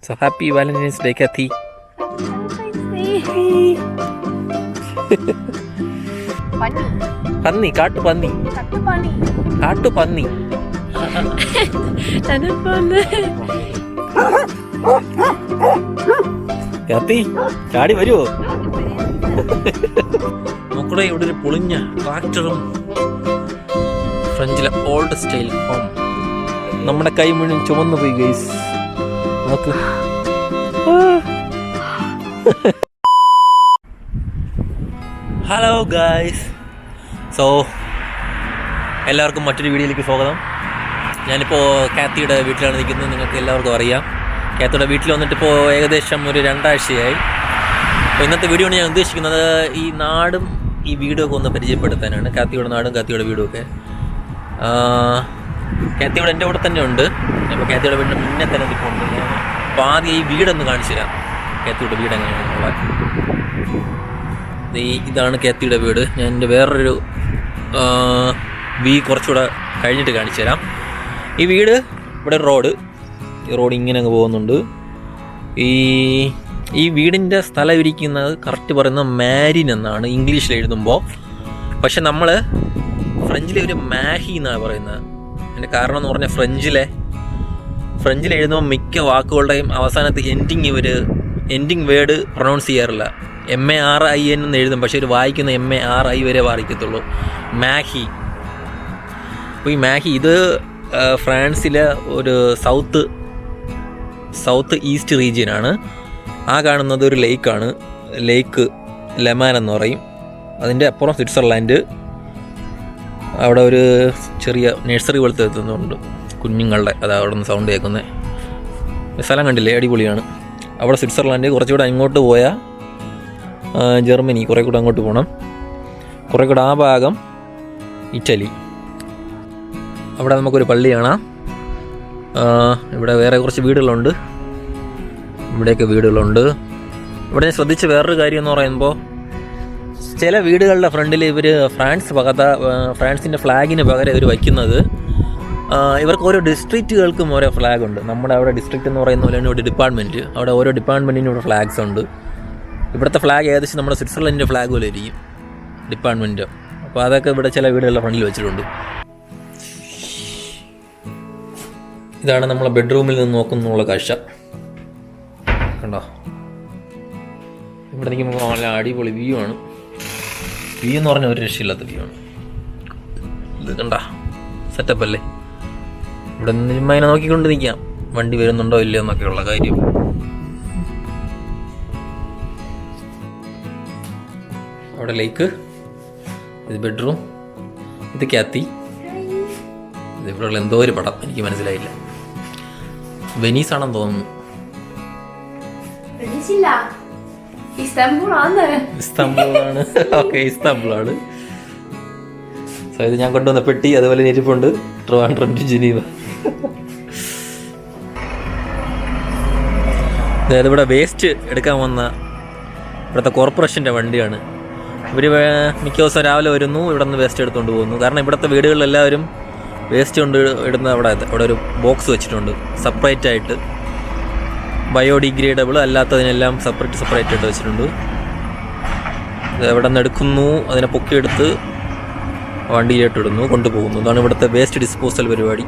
So happy Valentine's Day, Kathy. പന്നി കാട്ടുപന്നി കാട്ടുപന്നി കാത്തി ചാടി വരുവോ? നോക്കടെ ഇവിടെ ഒരു പൊളിഞ്ഞ ട്രാക്ടറും ഫ്രഞ്ചിലെ ഓൾഡ് സ്റ്റൈൽ ഹോം. നമ്മുടെ കൈ മുഴുവൻ ചുമന്നു പോയി ഗൈസ്. നോക്ക്. Hello guys. സോ എല്ലാവർക്കും മറ്റൊരു വീഡിയോയിലേക്ക് സ്വാഗതം. ഞാനിപ്പോൾ കാത്തിയുടെ വീട്ടിലാണ് നിൽക്കുന്നത്. നിങ്ങൾക്ക് എല്ലാവർക്കും അറിയാം. കാത്തിയുടെ വീട്ടിൽ വന്നിട്ടിപ്പോൾ ഏകദേശം ഒരു 2 ആഴ്ചയായി. അപ്പോൾ ഇന്നത്തെ വീഡിയോ ഞാൻ ഉദ്ദേശിക്കുന്നത് ഈ നാടും ഈ വീടുമൊക്കെ ഒന്ന് പരിചയപ്പെടുത്താനാണ്. കാത്തിയുടെ നാടും കാത്തിയുടെ വീടുമൊക്കെ. കാത്തിയുടെ എൻ്റെ കൂടെ തന്നെ ഉണ്ട്. അപ്പോൾ കാത്തിയുടെ വീടിൻ്റെ മുന്നേ തന്നെ നിൽക്കുന്നുണ്ട്. ഞാൻ അപ്പോൾ ആദ്യം ഈ വീടൊന്ന് കാണിച്ചു തരാം. കാത്തിയുടെ വീട് എങ്ങനെയാണെന്നുള്ള. ഇതാണ് കാത്തിയുടെ വീട്. ഞാൻ എൻ്റെ വേറൊരു കുറച്ചുകൂടെ കഴിഞ്ഞിട്ട് കാണിച്ചു തരാം. ഈ വീട് ഇവിടെ റോഡ്, ഈ റോഡ് ഇങ്ങനെ അങ്ങ് പോകുന്നുണ്ട്. ഈ വീടിൻ്റെ സ്ഥലം ഇരിക്കുന്നത് കറക്റ്റ് പറയുന്നത് മാരിൻ എന്നാണ് ഇംഗ്ലീഷിൽ എഴുതുമ്പോൾ. പക്ഷെ നമ്മൾ ഫ്രഞ്ചിൽ ഒരു മാഹി എന്നാണ് പറയുന്നത്. അതിൻ്റെ കാരണം എന്ന് പറഞ്ഞാൽ ഫ്രഞ്ചിൽ എഴുതുമ്പോൾ മിക്ക വാക്കുകളുടെയും അവസാനത്ത് എൻഡിങ് വേർഡ് പ്രൊനൗൺസ് ചെയ്യാറില്ല. MARIN എന്ന് എഴുതും, പക്ഷേ ഒരു വായിക്കുന്ന MARI വരെ വായിക്കത്തുള്ളൂ. മാഹി. അപ്പോൾ ഈ മാഹി ഇത് ഫ്രാൻസിലെ ഒരു സൗത്ത് ഈസ്റ്റ് റീജിയനാണ്. ആ കാണുന്നത് ഒരു ലേക്കാണ്. ലേക്ക് ലെമാൻ എന്ന് പറയും. അതിൻ്റെ അപ്പുറം സ്വിറ്റ്സർലാൻഡ്. അവിടെ ഒരു ചെറിയ നഴ്സറി പോലത്തെ എത്തുന്നുണ്ട് കുഞ്ഞുങ്ങളുടെ. അതാ അവിടെ നിന്ന് സൗണ്ട് കേൾക്കുന്നത്. സ്ഥലം കണ്ടില്ലേ, അടിപൊളിയാണ്. അവിടെ സ്വിറ്റ്സർലാൻഡ്. കുറച്ചുകൂടെ അങ്ങോട്ട് പോയാൽ ജർമ്മനി. കുറേ കൂടെ അങ്ങോട്ട് പോകണം. കുറേ കൂടെ ആ ഭാഗം ഇറ്റലി. അവിടെ നമുക്കൊരു പള്ളി കാണാം. ഇവിടെ വേറെ കുറച്ച് വീടുകളുണ്ട്. ഇവിടെയൊക്കെ വീടുകളുണ്ട്. ഇവിടെ ഞാൻ ശ്രദ്ധിച്ച വേറൊരു കാര്യം എന്ന് പറയുമ്പോൾ ചില വീടുകളുടെ ഫ്രണ്ടിൽ ഇവർ ഫ്രാൻസിൻ്റെ ഫ്ലാഗിന് പകരം ഇവർ വയ്ക്കുന്നത്, ഇവർക്ക് ഓരോ ഡിസ്ട്രിക്റ്റുകൾക്കും ഓരോ ഫ്ലാഗുണ്ട്. നമ്മുടെ അവിടെ ഡിസ്ട്രിക്റ്റ് എന്ന് പറയുന്ന പോലെ ഒരു ഡിപ്പാർട്ട്മെൻറ്റ്. അവിടെ ഓരോ ഡിപ്പാർട്ട്മെൻറ്റിനും ഇവിടെ ഫ്ലാഗ്സ് ഉണ്ട്. ഇവിടുത്തെ ഫ്ലാഗ് ഏകദേശം നമ്മുടെ സ്വിറ്റ്സർലൻഡിൻ്റെ ഫ്ലാഗ് പോലെ ഇരിക്കും, ഡിപ്പാർട്ട്മെൻറ്റ്. അപ്പോൾ അതൊക്കെ ഇവിടെ ചില വീടുകളുടെ ഫ്രണ്ടിൽ വെച്ചിട്ടുണ്ട്. ഇതാണ് നമ്മളെ ബെഡ്റൂമിൽ നിന്ന് നോക്കുന്നുള്ള കാഴ്ച. കണ്ടോ? ഇവിടെ നിൽക്കുമ്പോൾ നല്ല അടിപൊളി വ്യൂ ആണ്. വ്യൂ എന്ന് പറഞ്ഞാൽ ഒരു രക്ഷയില്ലാത്ത വ്യൂ ആണ്. ഇത് കണ്ട സെറ്റപ്പ് അല്ലേ? ഇവിടെ നിന്ന് അതിനെ നോക്കിക്കൊണ്ട് നിൽക്കാം, വണ്ടി വരുന്നുണ്ടോ ഇല്ലയോ എന്നൊക്കെയുള്ള കാര്യം. അവിടെ ലേക്ക്. ഇത് ബെഡ്റൂം. ഇത് കാത്തി. ഇത് ഇവിടെയുള്ള എന്തോ ഒരു പടം, എനിക്ക് മനസ്സിലായില്ല. വെനീസ് ആണെന്ന് തോന്നുന്നു. ഇസ്താംബുളാണ്. ഓക്കെ, ഇസ്താംബുളാണ്. സോ ഇത് ഞാൻ കൊണ്ടുവന്ന പെട്ടി. അതുപോലെ ഇരിപ്പുണ്ട്. Trivandrum to Geneva. അതായത് ഇവിടെ വേസ്റ്റ് എടുക്കാൻ വന്ന ഇവിടുത്തെ കോർപ്പറേഷൻ്റെ വണ്ടിയാണ്. ഇവർ മിക്ക ദിവസം രാവിലെ വരുന്നു, ഇവിടെ നിന്ന് വേസ്റ്റ് എടുത്തുകൊണ്ട് പോകുന്നു. കാരണം ഇവിടുത്തെ വീടുകളിലെല്ലാവരും വേസ്റ്റ് കൊണ്ട് ഇടുന്ന അവിടെ ഒരു ബോക്സ് വെച്ചിട്ടുണ്ട് സെപ്പറേറ്റ് ആയിട്ട്. ബയോഡിഗ്രേഡബിൾ അല്ലാത്തതിനെല്ലാം സെപ്പറേറ്റ് ആയിട്ട് വെച്ചിട്ടുണ്ട്. ഇത് എവിടെ നിന്ന് എടുക്കുന്നു, അതിനെ പൊക്കിയെടുത്ത് വണ്ടിയിലോട്ട് ഇടുന്നു, കൊണ്ടുപോകുന്നു. അതാണ് ഇവിടുത്തെ വേസ്റ്റ് ഡിസ്പോസൽ പരിപാടി.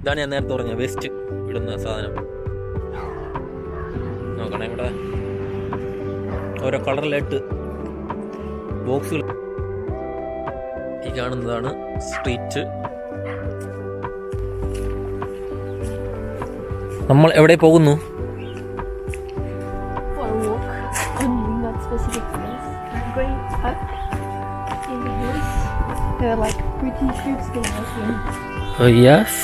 ഇതാണ് ഞാൻ നേരത്തെ പറഞ്ഞ വേസ്റ്റ് ഇടുന്ന സാധനം. നോക്കണേ, ഇവിടെ ഓരോ കളറിലായിട്ട് ബോക്സുകൾ. ഈ കാണുന്നതാണ് സ്ട്രീറ്റ്. നമ്മൾ എവിടെ പോകുന്നു? Oh yes.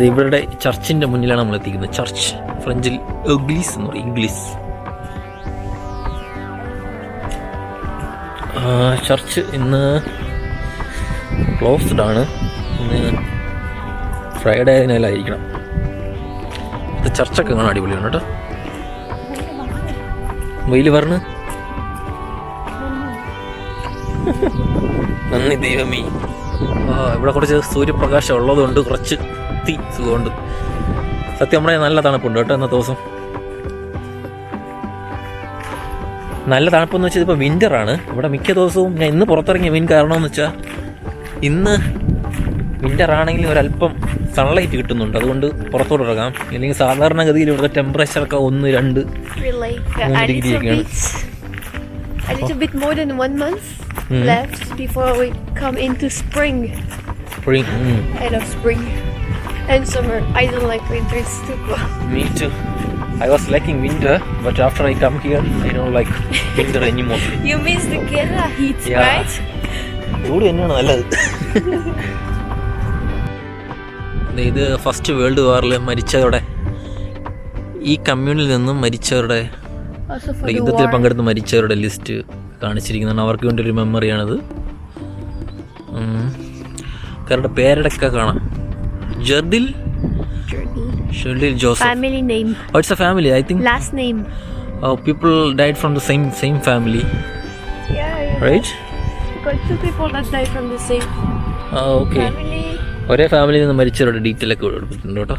ഇവരുടെ ചർച്ചിൻ്റെ മുന്നിലാണ് നമ്മൾ എത്തിക്കുന്നത്. ചർച്ച് ഫ്രഞ്ചിൽ ഇഗ്ലീസ് എന്ന് പറയും. ഇംഗ്ലീഷ് ചർച്ച് ഇന്ന് ക്ലോസ്ഡ് ആണ്. ഇന്ന് ഫ്രൈഡേ ആയതിനാലായിരിക്കണം. ഇത് ചർച്ചൊക്കെ കാണാൻ അടിപൊളിയാണ് കേട്ടോ. വെയിൽ പറഞ്ഞ് നന്ദി ദൈവമേ. ഇവിടെ കുറച്ച് സൂര്യപ്രകാശം ഉള്ളതുകൊണ്ട് കുറച്ച് സുഖമുണ്ട്. സത്യം നമ്മുടെ നല്ല തണുപ്പുണ്ട് കേട്ടോ ഇന്നത്തെ ദിവസം. നല്ല തണുപ്പെന്ന് വെച്ചാൽ ഇപ്പോൾ വിൻ്ററാണ് ഇവിടെ മിക്ക ദിവസവും. ഞാൻ ഇന്ന് പുറത്തിറങ്ങിയ മെയിൻ കാരണമെന്ന് വെച്ചാൽ ഇന്ന് വിൻ്ററാണെങ്കിലും ഒരല്പം സൺലൈറ്റ് കിട്ടുന്നുണ്ട്, അതുകൊണ്ട് പുറത്തോട്ട് ഇറങ്ങാം. അല്ലെങ്കിൽ സാധാരണഗതിയിൽ ഇവിടുത്തെ ടെമ്പറേച്ചറൊക്കെ 1-2 ഡിഗ്രിയൊക്കെയാണ്. A little bit more than 1 month left before we come into spring. I love spring and summer. I don't like winter, it's too cold. Me too. I was liking winter, but after I come here, I don't like winter anymore. You miss the Kerala heat, right? ചൂട് തന്നെയാണ് നല്ലത്. ഇത് first world വാറിൽ മരിച്ചവരുടെ, ഈ കമ്മ്യൂണിൽ നിന്നും മരിച്ചവരുടെ, യുദ്ധത്തിൽ പങ്കെടുത്ത് മരിച്ചവരുടെ ലിസ്റ്റ് കാണിച്ചിരിക്കുന്നതാണ്. അവർക്ക് വേണ്ടി ഒരു മെമ്മറിയാണിത്. അവരുടെ പേരടക്ക കാണാം. ജർഡിൽ Joseph. Family name. Oh, it's a family, I think. Last name. Oh, people died from the same family. Yeah. Right? Got 2 people that died from the same okay. family. ഒരേ ഫാമിലിയിൽ നിന്ന് മരിച്ചവരുടെ ഡീറ്റെയിൽ ഒക്കെ കൊടുത്തിട്ടുണ്ട് കേട്ടോ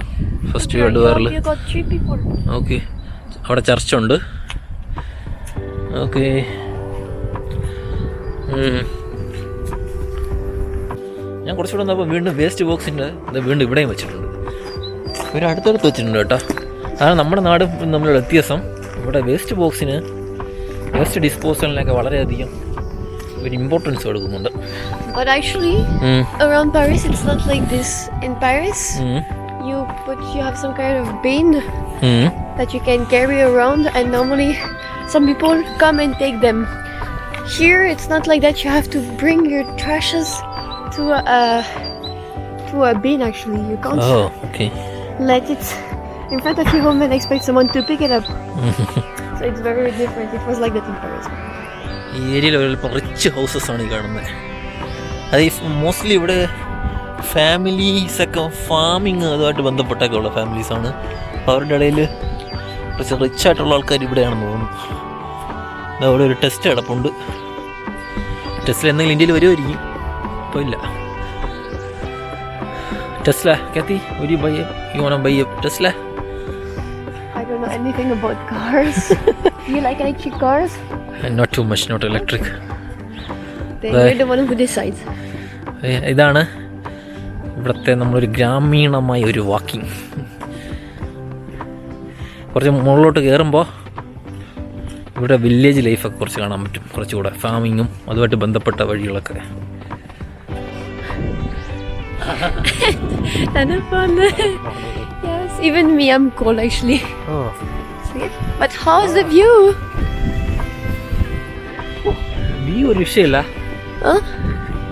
ഫസ്റ്റ് വേൾഡ് വാറിൽ. You got 3 people. Okay, അവിടെ ചർച്ചുണ്ട്. ഓക്കെ, ഞാൻ കുറച്ചുകൂടെ വന്നപ്പോൾ വീണ്ടും വേസ്റ്റ് ബോക്സിൻ്റെ വീണ്ടും ഇവിടെയും വെച്ചിട്ടുണ്ട്. ഇവർ അടുത്തടുത്ത് വെച്ചിട്ടുണ്ട് കേട്ടോ. അതാണ് നമ്മുടെ നാടും നമ്മളുടെ വ്യത്യാസം. ഇവിടെ വേസ്റ്റ് ബോക്സിന്, വേസ്റ്റ് ഡിസ്പോസലിനൊക്കെ വളരെയധികം ഒരു ഇമ്പോർട്ടൻസ് കൊടുക്കുന്നുണ്ട്. But actually, around Paris, it's not like this. In Paris, you have some kind of bin that you can carry around, and normally some people come and take them. Here, it's not like that. You have to bring your trashes to a bin. Actually, you can't let it in front of your home and expect someone to pick it up. So it's very different. It was like that in Paris. ഈ ഏരിയയിൽ ഒരല്പം rich houses ആണ് ഈ കാണുന്നത്. അത് mostly ഇവിടെ ഫാമിലീസൊക്കെ farming അതുമായിട്ട് ബന്ധപ്പെട്ടൊക്കെ ഉള്ള ഫാമിലീസാണ്. അവരുടെ ഇടയിൽ കുറച്ച് റിച്ചായിട്ടുള്ള ആൾക്കാർ ഇവിടെയാണെന്ന് തോന്നുന്നു. അവിടെ ഒരു ടെസ്റ്റ് കിടപ്പുണ്ട്. ടെസ്ല എന്തെങ്കിലും ഇന്ത്യയിൽ വരുമായിരിക്കും, ഇപ്പോൾ ഇല്ല. Tesla, Kathy, would you want to buy a Tesla? I don't know anything about cars. Do you like electric cars? Not too much, not electric. Then you're the one who decides. ഇതാണ് ഇവിടുത്തെ നമ്മളൊരു ഗ്രാമീണമായ ഒരു walking. കുറച്ച് മുകളിലോട്ട് കയറുമ്പോൾ ഇവിടെ village ലൈഫൊക്കെ കുറച്ച് കാണാൻ പറ്റും. കുറച്ചുകൂടെ ഫാമിങ്ങും അതുമായിട്ട് ബന്ധപ്പെട്ട വഴികളൊക്കെ. That's fun. Yes, even me, I'm cold actually. Oh. But how's the view? View ഒരു വിഷയമില്ല.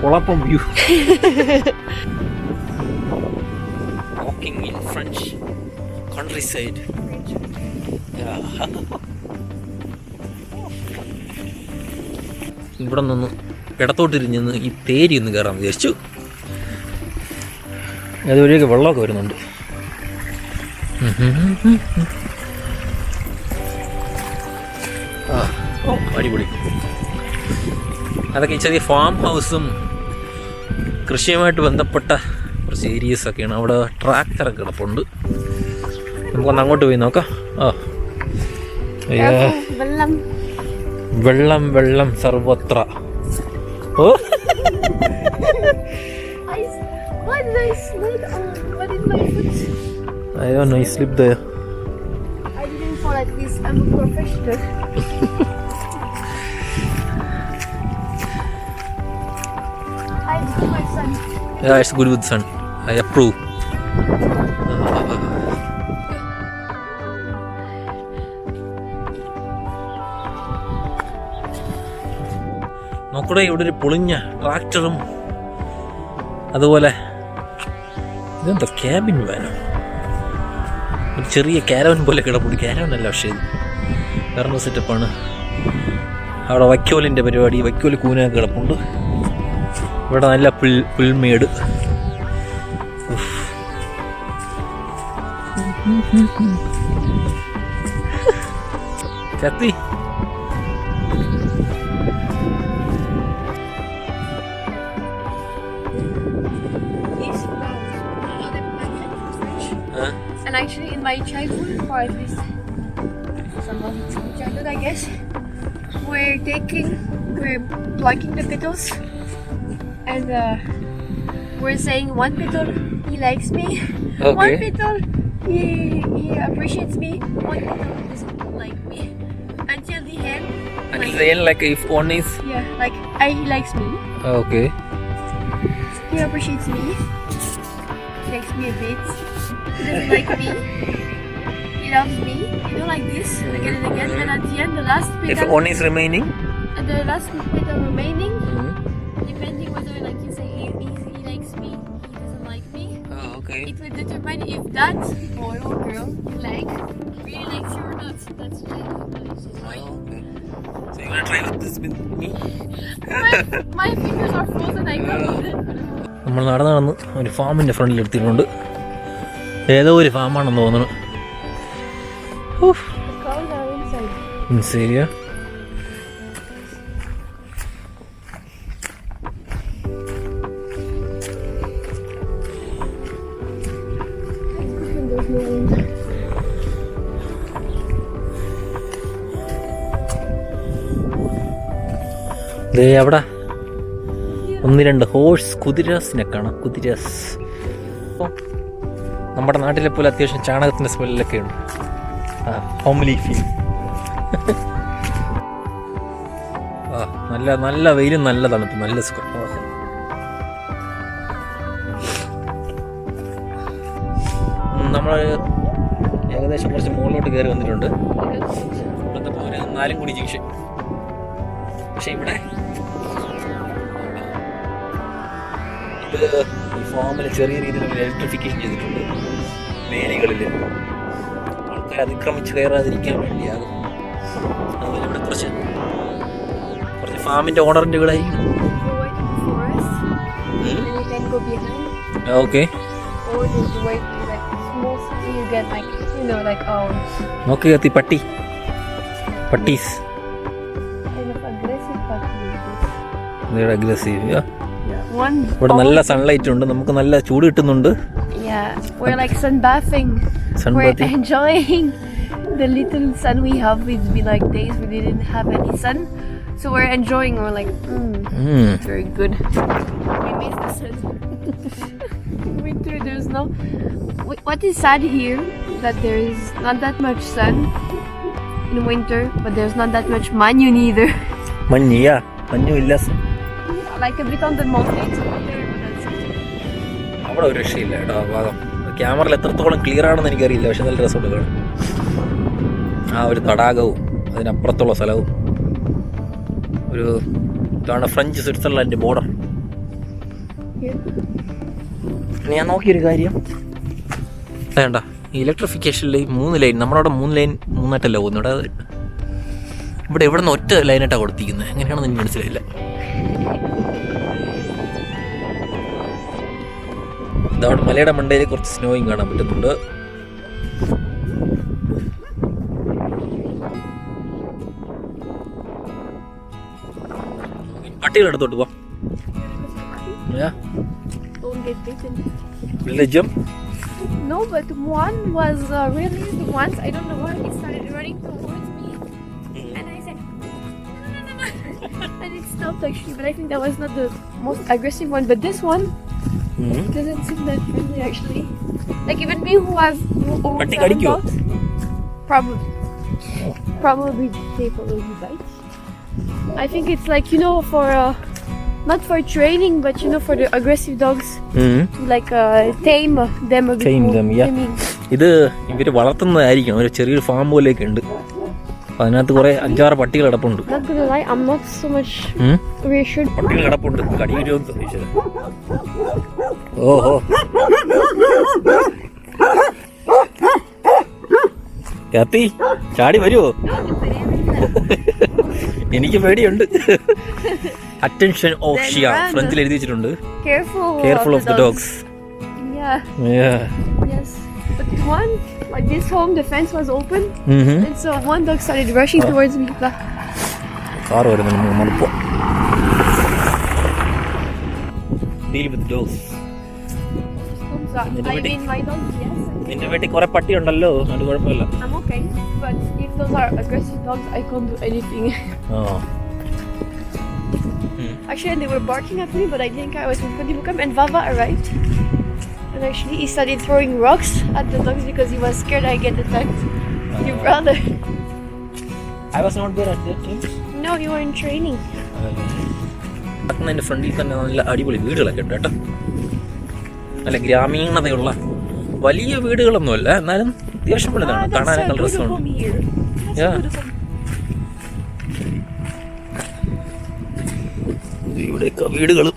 പൊളപ്പം view. Walking in French countryside. ഇവിടെ നിന്ന് ഇടത്തോട്ടിരിഞ്ഞ് ഈ തേരി ഒന്ന് കയറാൻ വിചാരിച്ചു. അതുവഴിയൊക്കെ വെള്ളമൊക്കെ വരുന്നുണ്ട്. അടിപൊളി. അതൊക്കെ ചെറിയ ഫാം ഹൗസും കൃഷിയുമായിട്ട് ബന്ധപ്പെട്ട കുറച്ച് ഏരിയസൊക്കെയാണ്. അവിടെ ട്രാക്ടറൊക്കെ കിടപ്പുണ്ട്. നമുക്കൊന്ന് അങ്ങോട്ട് പോയി നോക്കാം. വെള്ളം വെള്ളം സർവത്ര. ഓ, What is my foot? I don't know, I slipped there. I didn't fall at least. I'm a professional. I do my son. Yeah, it's good with sun. I approve. നോക്കടെ ഇവിടെ ഒരു പൊളിഞ്ഞ ട്രാക്ടറും അതുപോലെ ഇതെന്താ ക്യാബിൻ വാനോ, ഒരു ചെറിയ ക്യാരവൻ പോലെ കിടപ്പുണ്ട്. Caravan അല്ല, പക്ഷേ ഇത് വേറെ സെറ്റപ്പാണ്. അവിടെ വൈക്കോലിൻ്റെ പരിപാടി, വൈക്കോല് കൂനൊക്കെ കിടപ്പുണ്ട്. ഇവിടെ നല്ല പുൽമേട്. കത്തി And actually in my childhood, or at least some of it's my childhood I guess, we're plucking the petals and we're saying one petal he likes me, one petal he appreciates me, one petal doesn't like me, until the end. Until the end, like if one is like he likes me. Okay. He appreciates me. He likes me a bit. He doesn't like me. He loves me. You know, like this again and again. And at the end, the last petal. If one is remaining. And the last petal remaining, depending whether like you say he likes me, he doesn't like me. Oh, okay. It will determine if that boy or girl you like really likes you or not. That's why. Okay. So you wanna try with this with me? My fingers are frozen. I can't do it. നമ്മൾ നടന്ന് ഒരു ഫാമിൻ്റെ ഫ്രണ്ടിൽ എടുത്തിട്ടുണ്ട്. ഏതോ ഒരു ഫാമാണെന്ന് തോന്നുന്നു. ശരിയാ. ദേ അവിടെ 1-2 ഹോഴ്സ് കുതിരസിനെ കാണാം. കുതിരസ് നമ്മുടെ നാട്ടിലെ പോലെ അത്യാവശ്യം ചാണകത്തിൻ്റെ സ്മെല്ലൊക്കെ ഉണ്ട്. Homely feel. നല്ല നല്ല വെയിലും നല്ല തണുപ്പ്, നല്ല സുഖം. നമ്മൾ ഏകദേശം കുറച്ച് മുകളിലോട്ട് കയറി വന്നിട്ടുണ്ട്. ഇവിടുത്തെ പോലെ നാലുംകുടി ജംഗ്ഷൻ. പക്ഷെ ഇവിടെ ഈ ഫാമിൽ ചെറിയ രീതിയിലുള്ള ഇലക്ട്രിഫിക്കേഷൻ ചെയ്തിട്ടുണ്ട്. വേലികളിൽ ആൾക്കാർ അതിക്രമിച്ച് കയറാതിരിക്കാൻ വേണ്ടിയാകും. അതുപോലെ ഇവിടെ കുറച്ച് ഫാമിൻ്റെ ഓണറിൻ്റെകളായിരിക്കും. ഓക്കെ. നോക്കി കത്തി പട്ടി പട്ടീസ് അഗ്രസീവ്. ഇവിടെ നല്ല സൺലൈറ്റ് ഉണ്ട്, നമുക്ക് നല്ല ചൂട് കിട്ടുന്നുണ്ട്. We're like sunbathing. We're enjoying the little sun we have. It's been like days we didn't have any sun, so we're enjoying. We're like, it's very good. We miss the sun. Winter, there's no. What is sad here that there is not that much sun in winter, but there's not that much manyu neither. മഞ്ഞു ഇല്ല. Like a bit on the mountains over there. അവിടെ ഒരു രക്ഷയില്ല കേട്ടോ. ആ ഭാഗം ക്യാമറയിൽ എത്രത്തോളം ക്ലിയർ ആണെന്ന് എനിക്കറിയില്ല, പക്ഷെ നല്ല രസമുണ്ട് കാണാൻ. ആ ഒരു തടാകവും അതിനപ്പുറത്തുള്ള സ്ഥലവും ഒരു ഇതാണ് ഫ്രഞ്ച് സ്വിറ്റ്സർലാൻഡ് ബോർഡർ. ഞാൻ നോക്കിയൊരു കാര്യം വേണ്ട, ഇലക്ട്രിഫിക്കേഷനിൽ 3 ലൈൻ, നമ്മളവിടെ 3 ലൈൻ 3 പോകുന്നു. ഇവിടെ ഇവിടെ നിന്ന് ഒറ്റ ലൈനായിട്ടാണ് കൊടുത്തിരിക്കുന്നത്. എങ്ങനെയാണെന്ന് എനിക്ക് മനസ്സിലായില്ല. ഇതവിടെ മലയുടെ മണ്ടയിൽ കുറച്ച് സ്നോയും കാണാൻ പറ്റുന്നുണ്ട്. പട്ടികളടുത്തോട്ട് പോവാം. Religion? No, but one was really once. I don't know why it started running towards me, and I said, no, and it stopped actually. But I think that was not the most aggressive one. But this one doesn't seem that friendly actually. Like even me who has dogs, probably they probably bite. I think it's like, you know, for not for training, but you know, for the aggressive dogs to like tame them a bit. Tame them, yeah. ഇത് ഇവർ വളർത്തുന്നതായിരിക്കും. ഒരു ചെറിയൊരു farm പോലെയൊക്കെ ഉണ്ട്. അതിനകത്ത് കുറെ 5-6 പട്ടികൾ കിടപ്പുണ്ട്. Not gonna lie, I'm not so much reassured. പട്ടികൾ കിടപ്പുണ്ട്. കടി വരുമെന്ന് ചോദിച്ചത്. ഓഹോ, കത്തി ചാടി വരുമോ? എനിക്ക് പേടിയുണ്ട്. അറ്റൻഷൻ ഓഫ് ഷിയ run. ഫ്രഞ്ചിൽ എഴുതി വെച്ചിട്ടുണ്ട്. Careful. Careful of the dogs. Yeah. Yes. But one, like this home, the fence was open, and so one dog started rushing towards me. Car വരുന്നുണ്ട് മണപ്പോ. Deal with dogs. I mean, my dog, yes. നിന്റെ വീട്ടിൽ കുറെ പട്ടി ഉണ്ടല്ലോ, അത് കുഴപ്പമില്ല. I'm okay, but if those are aggressive dogs, I can't do anything. Actually, they were barking at me, but I didn't care. I was with them, and Vava arrived. And actually, he started throwing rocks at the dogs because he was scared I get attacked. Your brother. I was not there at that time. No, you were in training. എൻ്റെ ഫ്രണ്ടിൽ തന്നെ നല്ല അടിപൊളി വീടുകളൊക്കെ ഉണ്ട് കേട്ടോ. നല്ല ഗ്രാമീണതയുള്ള വലിയ വീടുകളൊന്നുമല്ല, എന്നാലും അത്യാവശ്യം വലുതാണ്, കാണാനൊക്കെ രസമുണ്ട്. ഇവിടെയൊക്കെ വീടുകളും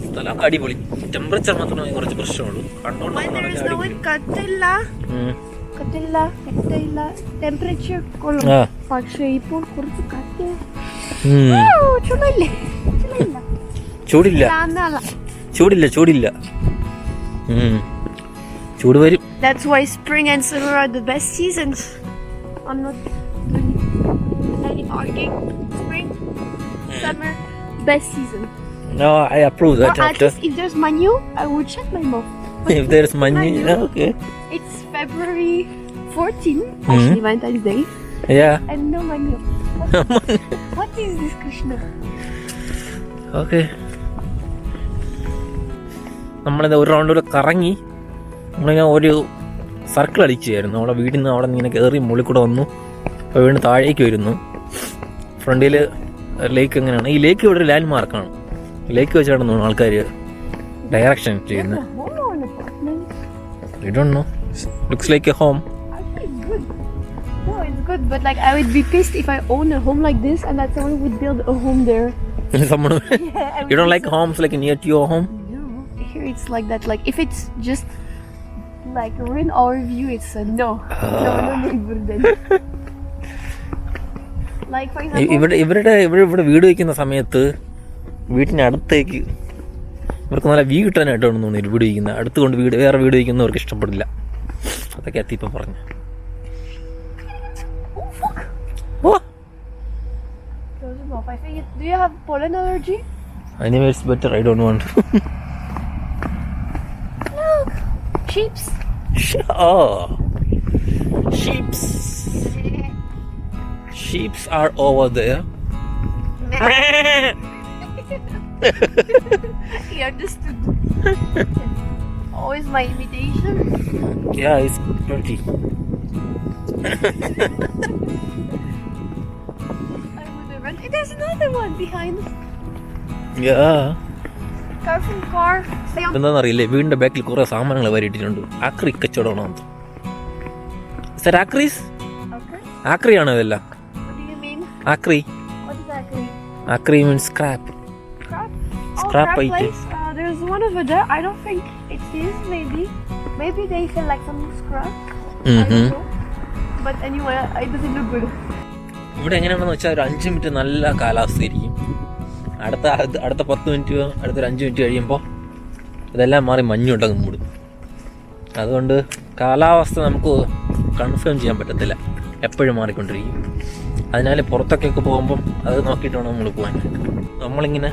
സ്ഥലം അടിപൊളി. ടെമ്പറേച്ചർ മാത്രമേ കുറച്ച് പ്രശ്നമുള്ളൂ. ടെമ്പറേച്ചർ ചൂടില്ല ചൂട് വരും. That's why spring and summer are the best seasons. I'm not any arguing. Spring, summer, best season. No, I approve that. At least if there's menu, I would check my mouth. If there's menu, okay. It's February 14, actually Valentine's Day. Yeah. And no menu. What is this, Krishna? Okay. നമ്മളിത് ഒരു round കറങ്ങി നമ്മളിങ്ങനെ ഒരു circle അടിക്കുകയായിരുന്നു. നമ്മുടെ വീട്ടിൽ നിന്ന് അവിടെ നിന്ന് ഇങ്ങനെ കയറി മുകളിൽ കൂടെ വന്നു, അപ്പോൾ വീണ്ടും താഴേക്ക് വരുന്നു. ഫ്രണ്ടിൽ ലേക്ക് എങ്ങനെയാണ്, ഈ ലേക്ക് ഇവിടെ ഒരു ലാൻഡ് മാർക്കാണ്. ലേക്ക് വെച്ചാണ് തോന്നുന്നു ആൾക്കാർ ഡയറക്ഷൻ ചെയ്യുന്നത്. I don't know. Looks like a home. No, it's good, but like I would be pissed if I own a home like this and that someone would build a home there. Someone you don't like homes like near to your home? No, here it's like that. Like if it's just like ruin our view, it's a no. No neighbor then. Like for example, ഇവിടെ വീട് വയ്ക്കുന്ന സമയത്ത് വീട്ടിനടുത്തേക്ക് ഇവർക്ക് നല്ല view കിട്ടാനായിട്ടാണ് തോന്നുന്നു വീട് വയ്ക്കുന്നത്. അടുത്ത് കൊണ്ട് വേറെ വീട് വയ്ക്കുന്നവർക്ക് ഇഷ്ടപ്പെടില്ല. അതൊക്കെ എത്തിയപ്പോൾ പറഞ്ഞു. I think do you have pollen allergy? Anyway, it's better. I don't want. Look, sheeps. Oh, sheeps are over there. He understood. Always my imitation. Yeah, it's pretty. There's another one behind. Yeah. Careful car. എന്താണെന്നറിയില്ലേ, വീടിന്റെ ബാക്കിൽ കുറെ സാമാനങ്ങൾ വരിയിട്ടിട്ടുണ്ട്. ആക്രി കച്ചവടമാണോ? ആക്രീസ്? ആക്രിയാണോ ഇതെല്ലാം? What do you mean? ആക്രി. What is acri? Acri means scrap. Scrap? Scrap crap item. place. There's one over there. I don't think it is. Maybe they sell like some scrap. I don't know. But anyway, it doesn't look good. ഇവിടെ എങ്ങനെയാണെന്ന് വെച്ചാൽ ഒരു 5 minute നല്ല കാലാവസ്ഥയായിരിക്കും. അടുത്ത 10 minute അടുത്തൊരു 5 minute കഴിയുമ്പോൾ ഇതെല്ലാം മാറി മഞ്ഞുണ്ടങ്ങ് മൂടും. അതുകൊണ്ട് കാലാവസ്ഥ നമുക്ക് കൺഫേം ചെയ്യാൻ പറ്റത്തില്ല, എപ്പോഴും മാറിക്കൊണ്ടിരിക്കും. അതിനാൽ പുറത്തൊക്കെ പോകുമ്പം അത് നോക്കിയിട്ട് വേണം നമ്മൾ പോകാൻ. നമ്മളിങ്ങനെ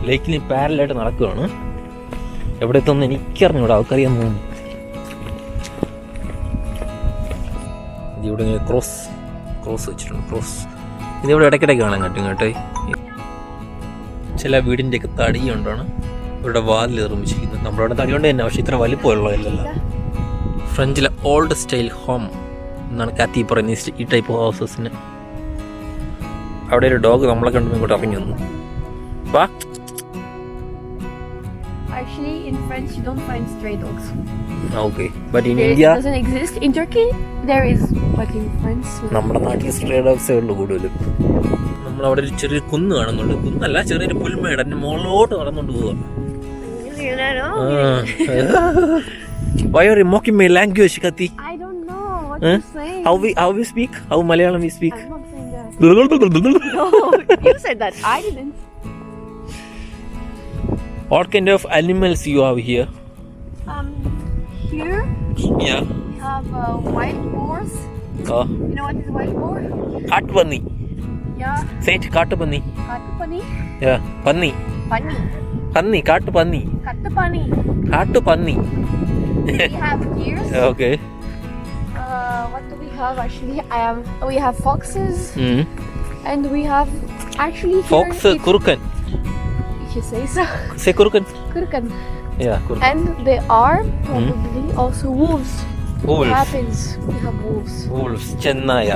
ലേക്കിൽ പാരലായിട്ട് നടക്കുകയാണ്. എവിടെ എത്തുമെന്ന് എനിക്കറിഞ്ഞൂടാ, അവർക്കറിയാൻ തോന്നുന്നു. ഇവിടെ ക്രോസ് വെച്ചിട്ടുണ്ട്. ഇതിവിടെ ഇടയ്ക്കിടയ്ക്ക് കാണാൻ പറ്റും കേട്ടോ. ചില വീടിൻ്റെയൊക്കെ തടി കൊണ്ടാണ് ഇവിടെ വാതിൽ നിർമ്മിച്ചിരിക്കുന്നത്. നമ്മളവിടെ തടി കൊണ്ട് തന്നെ, പക്ഷേ ഇത്ര വലിപ്പമുള്ളതല്ല. ഫ്രഞ്ചിലെ ഓൾഡ് സ്റ്റൈൽ ഹോം എന്നാണ് കാത്തി പറയുന്നത് ഈ ടൈപ്പ് ഹൗസസിന്. അവിടെ ഒരു ഡോഗ് നമ്മളെ കണ്ടു ഇങ്ങോട്ട് ഇറങ്ങി വന്നു. വാ. Actually, in France, you don't find stray dogs. Okay, but in India, it doesn't exist. In Turkey, there is, but in France, നമ്മുടെ നാട്ടിൽ സ്ട്രേ ഡോഗ്സേ ഉള്ളൂ കൂടുതലും. നമ്മളവിടെ ഒരു ചെറിയ കുന്ന് കാണുന്നുണ്ട്. കുന്നല്ല, ചെറിയൊരു പുൽമേട്. അതിന്റെ മുകളിലോട്ട് നടന്നുകൊണ്ട് പോവുക. Why are you mocking my language, Kati? I don't know what to say. How we speak? How Malayalam we speak? I'm not saying that. No, you said that. I didn't. What kind of animals you have here? Here Yeah. we have wild boars. Oh, You know what is wild boar? കാട്ടുപന്നി. Yeah, Say it, കാട്ടുപന്നി. kattupani. Yeah, പന്നി. Bunny. പന്നി, കാട്ടുപന്നി. Kattupani. കാട്ടുപന്നി. We have deers. Okay. What do we have actually? We have foxes, Mm. and we have actually here, Fox, കുറുക്കൻ. if you say so. Say കുറുക്കൻ. Kurkan. Yeah, കുറുക്കൻ. And they are probably also wolves. It Wolves. happens. We have wolves. Wolves, ചെന്നായ.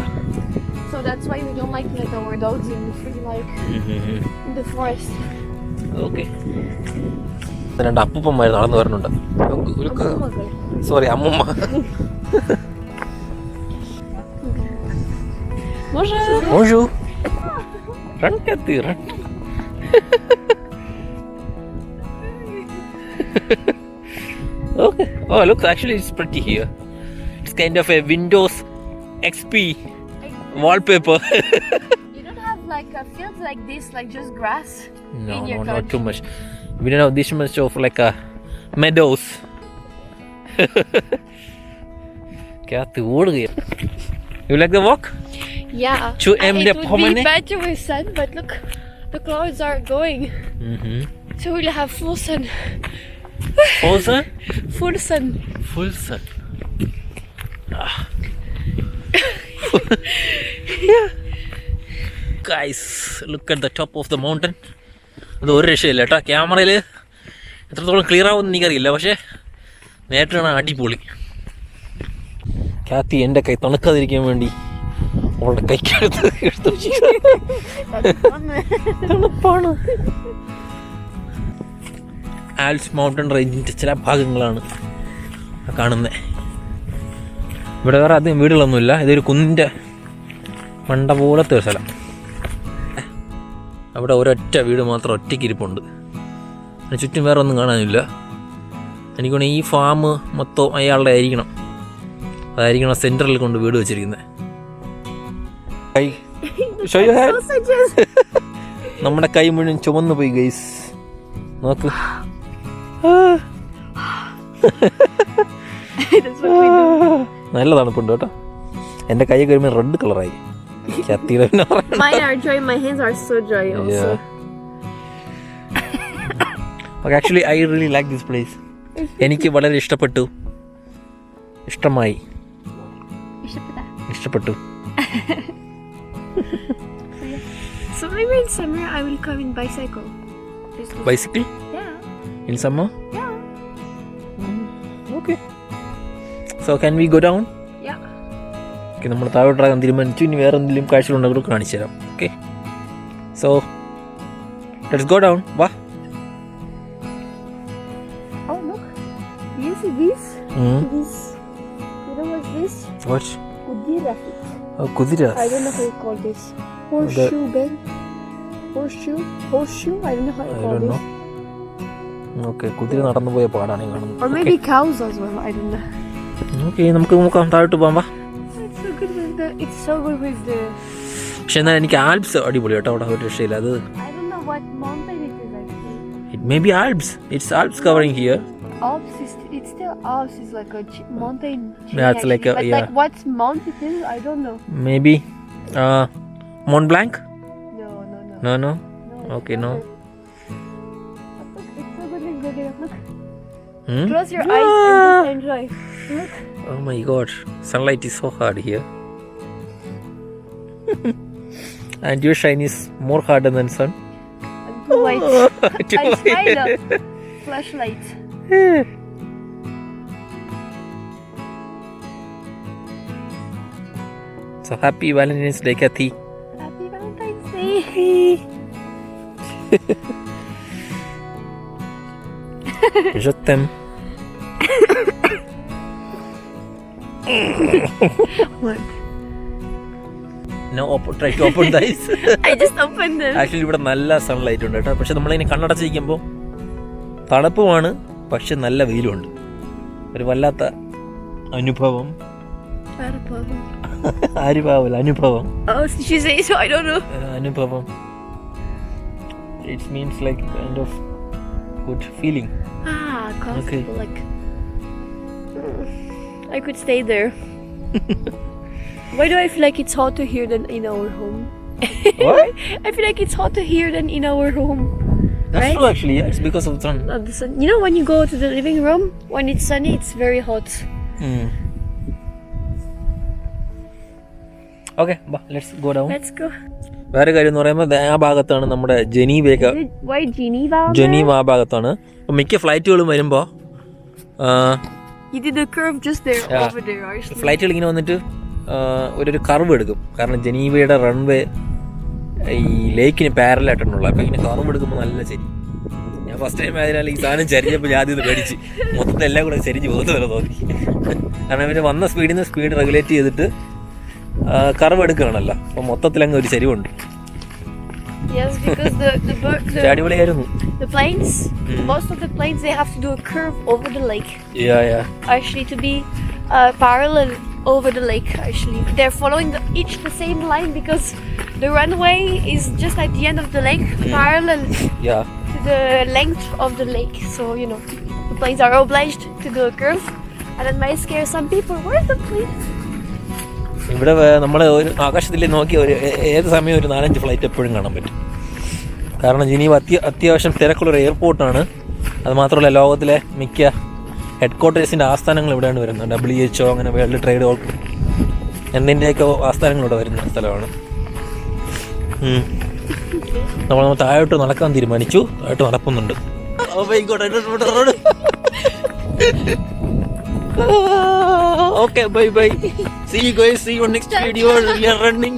So that's why we don't like to let our dogs in the free, like in the forest. Okay. രണ്ട് അപ്പൂപ്പന്മാർ നടന്നു വരുന്നുണ്ട്. Sorry, അമ്മൂമ്മ. Bonjour. Bonjour. Run, Kathy, run. Okay. Oh, look, actually it's pretty here. It's kind of a Windows XP wallpaper. You don't have like fields like this, like just grass. No, In your not country. too much. We don't have this much of like meadows. Kathy, ഓടുകയാ. You like the walk? Yeah. To aim It the would promenade? be better with sun, but look, the clouds are going, Mm-hmm. so we'll have full sun. Also, Full sun. full sun. Guys, look at the top of the mountain. അത് ഒരു രക്ഷയില്ല കേട്ടോ, ക്യാമറയിൽ എത്രത്തോളം clear ആവുമെന്ന് എനിക്കറിയില്ല, പക്ഷേ നേരിട്ടാണ് അടിപൊളി. കാത്തി എൻ്റെ കൈ തണുക്കാതിരിക്കാൻ വേണ്ടി അവളുടെ കൈക്കടുത്ത് എടുത്ത് തണുപ്പാണ്. ആൽപ്സ് മൗണ്ടൻ റേഞ്ചിൻ്റെ ചില ഭാഗങ്ങളാണ് കാണുന്നത്. ഇവിടെ വേറെ അധികം വീടുകളൊന്നുമില്ല, ഇതൊരു കുന്നിൻ്റെ മണ്ട പോലത്തെ ഒരു സ്ഥലം. അവിടെ ഒരൊറ്റ വീട് മാത്രം ഒറ്റയ്ക്ക് ഇരിപ്പുണ്ട്, അതിന് ചുറ്റും വേറെ ഒന്നും കാണാനില്ല. എനിക്കൊന്ന് ഈ ഫാം മൊത്തം അയാളുടെ ആയിരിക്കണം, അതായിരിക്കണം സെൻറ്ററിൽ കൊണ്ട് വീട് വെച്ചിരിക്കുന്നത്. നമ്മുടെ കൈ മുഴുവൻ ചുമന്നു പോയി ഗൈസ്, നോക്ക്. നല്ല തണുപ്പുണ്ട് കേട്ടോ. എൻ്റെ കൈയൊക്കെ വരുമ്പോൾ റെഡ് കളറായി. Mine are dry. My hands are so dry also. Okay, actually I really like this place. എനിക്ക് വളരെ ഇഷ്ടപ്പെട്ടു, ഇഷ്ടമായി, ഇഷ്ടപ്പെട്ടു. So maybe in summer I will come in bicycle. Bicycle? Yeah. In summer? Yeah. Okay. So can we go down? Yeah. Okay, നമ്മൾ താഴോട്ടിറങ്ങാൻ തീരുമാനിച്ചു. ഇനി വേറെ എന്തെങ്കിലും കാഴ്ചകളുണ്ടെങ്കിൽ കാണിച്ചു തരാം. Okay, so let's go down. വാ. Oh look, you see this? This. You know what's this? What? Kudira. Oh, കുതിര. I don't know how you call this. Horseshoe, Ben. Horseshoe? Horseshoe? I don't know how you I call don't this. know. Okay, കുതിര നടന്നു പോയ പാടാണ് ഈ കാണുന്നത്. Or maybe cows as well. I don't know. Okay, നമുക്ക് നോക്കാം, താഴോട്ട് പോകാം. വാ. It's so good with the. It's so good with the. പക്ഷെ എന്നാൽ എനിക്ക് ആൽപ്സ് അടിപൊളി കേട്ടോ, അവിടെ ഒരു രക്ഷയില്ല. അത് I don't know what mountain it is actually. it may be Alps. It's Alps covering here. Alps is. It's still Alps. It's like a mountain. Chain, Yeah, it's like a- but yeah. like what mount it is, I don't know. Maybe Mont Blanc? No. No. No, Okay, it's no. not good. Look, it's so good with the look. Hmm? Close your eyes and just enjoy. Look. Oh my god, sunlight is so hard here. And your shine is more harder than sun. And two lights. Too I spied white. a flashlight. So happy Valentine's Day, Kathy. Happy Valentine's Day. Je t'aime. What? Now try to open the eyes. I just opened them. Actually ഇവിടെ നല്ല sunlight ഉണ്ട് കേട്ടോ, പക്ഷെ നമ്മളിങ്ങനെ കണ്ണടച്ചിരിക്കുമ്പോൾ തണുപ്പുമാണ്, പക്ഷെ നല്ല വെയിലുണ്ട്. ഒരു വല്ലാത്ത അനുഭവം. Not a problem. അനുഭവം. Oh, did she say so? I don't know. അനുഭവം. It means like kind of good feeling. Comfortable. Okay. Like I could stay there. Why do I feel like it's hotter here than in our home? What? I feel like it's hotter here than in our home. That's Right? true actually. Yeah, it's because of the sun. Of the sun. You know, when you go to the living room, when it's sunny, it's very hot. Okay, let's go down. Let's go. വേറെ കാര്യം എന്ന് പറയുമ്പോൾ ആ ഭാഗത്താണ് നമ്മുടെ ജനീവയൊക്കെ. Why Geneva? Geneva ആ ഭാഗത്താണ്. അപ്പം മിക്ക ഫ്ലൈറ്റുകളും വരുമ്പോൾ You did a curve just there, Yeah. over there, actually. ഫ്ലൈറ്റുകൾ ഇങ്ങനെ വന്നിട്ട് ഒരു കർവ് എടുക്കും. കാരണം ജനീവയുടെ റൺവേ ഈ ലേക്കിന് പാരലായിട്ടുള്ള. അപ്പം ഇങ്ങനെ കർവ് എടുക്കുമ്പോൾ നല്ല ശരി. ഞാൻ ഫസ്റ്റ് ടൈം ആയതിനാൽ ഈ സാധനം ചരിഞ്ഞപ്പോൾ ഞാൻ ഇത് പേടിച്ച് മൊത്തത്തിൽ എല്ലാം കൂടെ ചരിഞ്ഞ് പോകുന്ന പോലെ തോന്നി. കാരണം ഇവർ വന്ന സ്പീഡിൽ നിന്ന് സ്പീഡ് റെഗുലേറ്റ് ചെയ്തിട്ട് കർവ് എടുക്കുകയാണല്ലോ. അപ്പം മൊത്തത്തിൽ അങ്ങ് ഒരു ചരിവുണ്ട്. Yes, because അടിപൊളിയായിരുന്നു. the planes, most of the planes, they have to do a curve over the lake. Yeah. Actually, to be parallel over the lake. Actually, they're following each the same line because the runway is just at the end of the lake, parallel Yeah. to the length of the lake. So you know, the planes are obliged to do a curve, and that might scare some people. Where's the plane? ഇവിടെ നമ്മൾ ഒരു ആകാശത്തിൽ നോക്കി ഒരു ഏത് സമയം ഒരു 4-5 flight എപ്പോഴും കാണാൻ പറ്റും. കാരണം ജനീവ അത്യാവശ്യം തിരക്കുള്ളൊരു എയർപോർട്ടാണ്. അത് മാത്രമല്ല ലോകത്തിലെ മിക്ക ഹെഡ് ക്വാർട്ടേഴ്സിൻ്റെ ആസ്ഥാനങ്ങൾ ഇവിടെയാണ് വരുന്നത്. WHO, അങ്ങനെ വേൾഡ് ട്രേഡ് എന്തിൻ്റെയൊക്കെ ആസ്ഥാനങ്ങൾ ഇവിടെ വരുന്ന സ്ഥലമാണ്. നമ്മൾ താഴോട്ട് നടക്കാൻ തീരുമാനിച്ചു. താഴോട്ട് നടക്കുന്നുണ്ട്. Okay, bye. See you guys. See you next video. We are running.